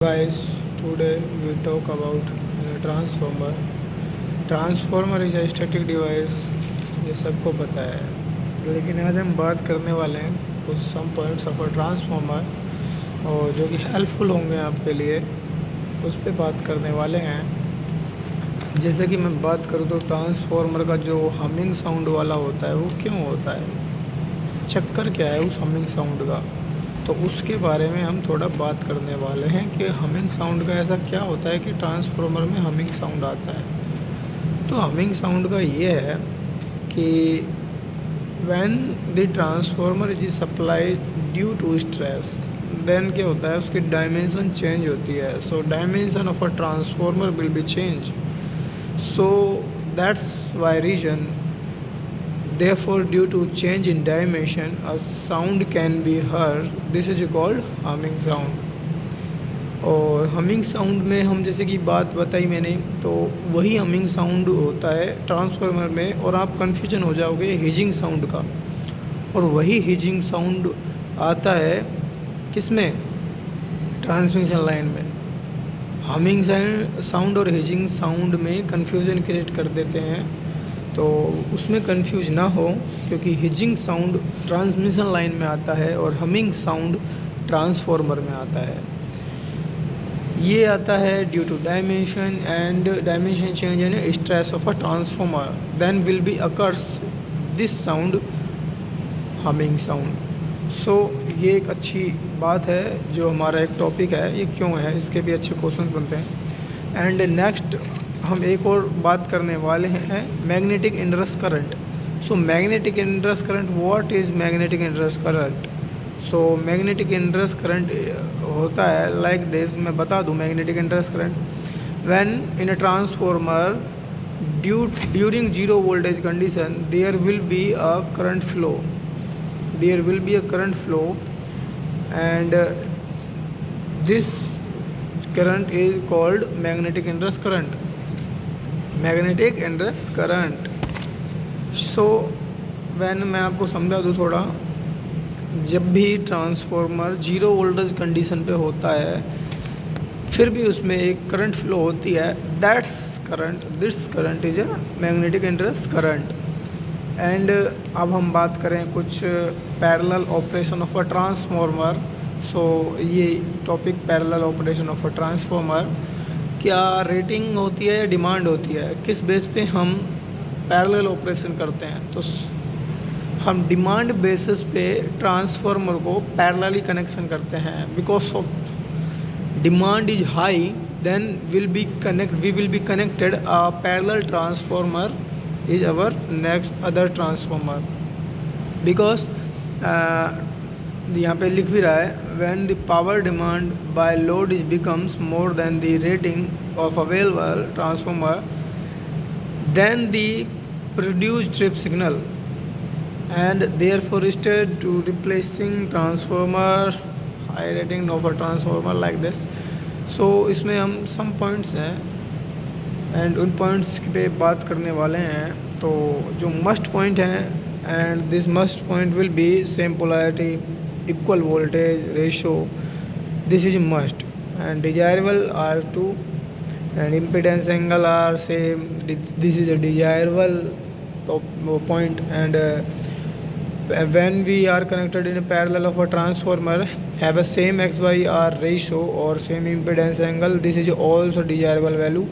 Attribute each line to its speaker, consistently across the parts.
Speaker 1: Guys, today we talk about a transformer. Transformer is a static device, ये सबको पता है, लेकिन आज हम बात करने वाले हैं कुछ some points of a transformer और जो कि हेल्पफुल होंगे आपके लिए, उस पर बात करने वाले हैं। जैसे कि मैं बात करूँ तो ट्रांसफार्मर का जो हमिंग साउंड वाला होता है वो क्यों होता है, चक्कर क्या है उस हमिंग साउंड का, तो उसके बारे में हम थोड़ा बात करने वाले हैं कि हमिंग साउंड का ऐसा क्या होता है कि ट्रांसफार्मर में हमिंग साउंड आता है। तो हमिंग साउंड का ये है कि when the transformer is supplied due to stress, then क्या होता है उसकी डायमेंशन चेंज होती है। So dimension of a transformer will be change, so that's why reason, therefore due to change in dimension a sound can be heard, this is called humming sound। और humming sound में हम जैसे कि बात बताई मैंने, तो वही हमिंग साउंड होता है ट्रांसफार्मर में, और आप कन्फ्यूजन हो जाओगे हिजिंग साउंड का, और वही हिजिंग साउंड आता है किस में, ट्रांसमिशन लाइन में। हमिंग साउंड और हिजिंग साउंड में कन्फ्यूज़न क्रिएट कर देते हैं, तो उसमें कंफ्यूज ना हो, क्योंकि हिजिंग साउंड ट्रांसमिशन लाइन में आता है और हमिंग साउंड ट्रांसफार्मर में आता है। ये आता है due to dimension and dimension change in stress of a transformer, then will be occurs this sound humming sound. So ये एक अच्छी बात है, जो हमारा एक टॉपिक है ये क्यों है, इसके भी अच्छे क्वेश्चन बनते हैं। एंड नेक्स्ट हम एक और बात करने वाले हैं magnetic inrush current. So magnetic inrush current, what is magnetic inrush current? So magnetic inrush current होता है लाइक दिस, मैं बता दूं magnetic inrush current. When in a transformer during zero voltage condition there will be a current flow, there will be a current flow, and this current is called magnetic inverse current, magnetic inverse current। so when मैं आपको समझा दूँ थोड़ा, जब भी transformer zero voltage condition पे होता है फिर भी उसमें एक करंट फ्लो होती है, this current is a magnetic inrush current. And अब हम बात करें कुछ parallel operation of a transformer. So ये topic parallel operation of a transformer, क्या रेटिंग होती है या डिमांड होती है, किस बेस पे हम पैरेलल ऑपरेशन करते हैं? तो हम डिमांड बेसिस पे ट्रांसफार्मर को पैरेलली कनेक्शन करते हैं, because of demand is high, then we will be connected a parallel transformer is our next other transformer, because यहाँ पे लिख भी रहा है when the power demand by load is becomes more than the rating of available transformer, then the produced trip signal and therefore instead to replacing transformer high rating of a transformer like this। so इसमें हम some points हैं and उन points पे बात करने वाले हैं। तो जो मस्ट पॉइंट हैं, and this must point will be same polarity, equal voltage ratio, this is must, and desirable are two, and impedance angle are same, this is a desirable point। and when we are connected in a parallel of a transformer have a same x by r ratio or same impedance angle, this is also desirable value।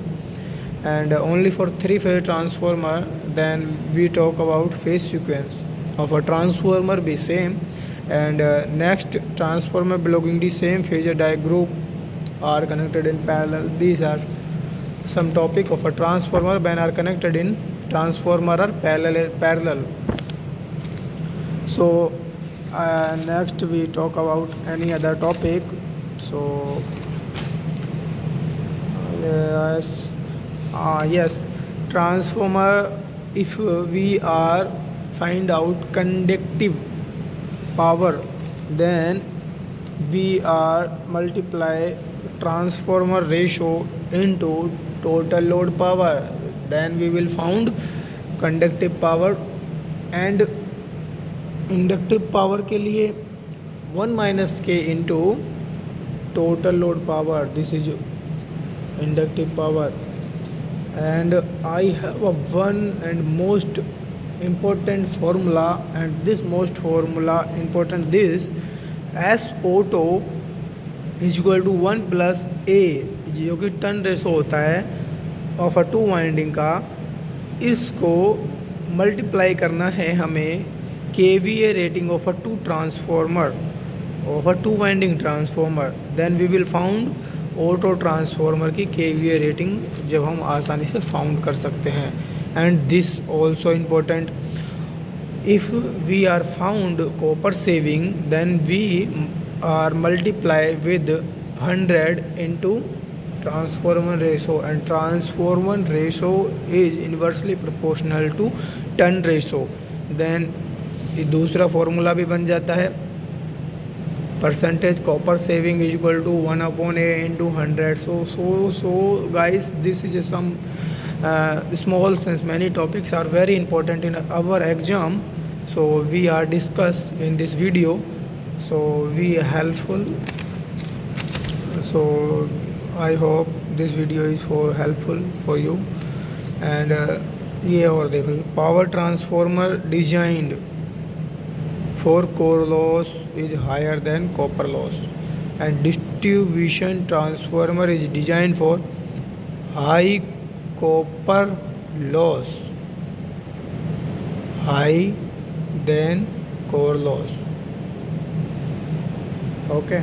Speaker 1: and only for three phase transformer, then we talk about phase sequence of a transformer be same, and next transformer belonging to same phase group are connected in parallel। These are some topic of a transformer when are connected in transformer are parallel। so next we talk about any other topic। so yes, yes, transformer, if we are find out conductive power, then we are multiply transformer ratio into total load power, then we will found conductive power। and inductive power के लिए 1 - k into total load power, this is inductive power. And I have a one and most important formula, and this most formula important, this S auto is equal to 1 plus a, जो कि turn ratio होता है of a two winding का, इसको multiply करना है हमें KVA rating of a two transformer, of a two winding transformer, then we will found auto transformer की KVA रेटिंग, जब हम आसानी से फाउंड कर सकते हैं. And this also important, if we are found copper saving, then we are multiply with 100 into transformer ratio, and transformer ratio is inversely proportional to turn ratio. then दूसरा formula भी बन जाता है, percentage copper saving is equal to 1/a into 100. So guys, this is some small, since many topics are very important in our exam, so we are discuss in this video, so we helpful. So I hope this video is for helpful for you. And ये और देख लो, power transformer designed for core loss is higher than copper loss, and distribution transformer is designed for high copper loss, high than core loss. Okay.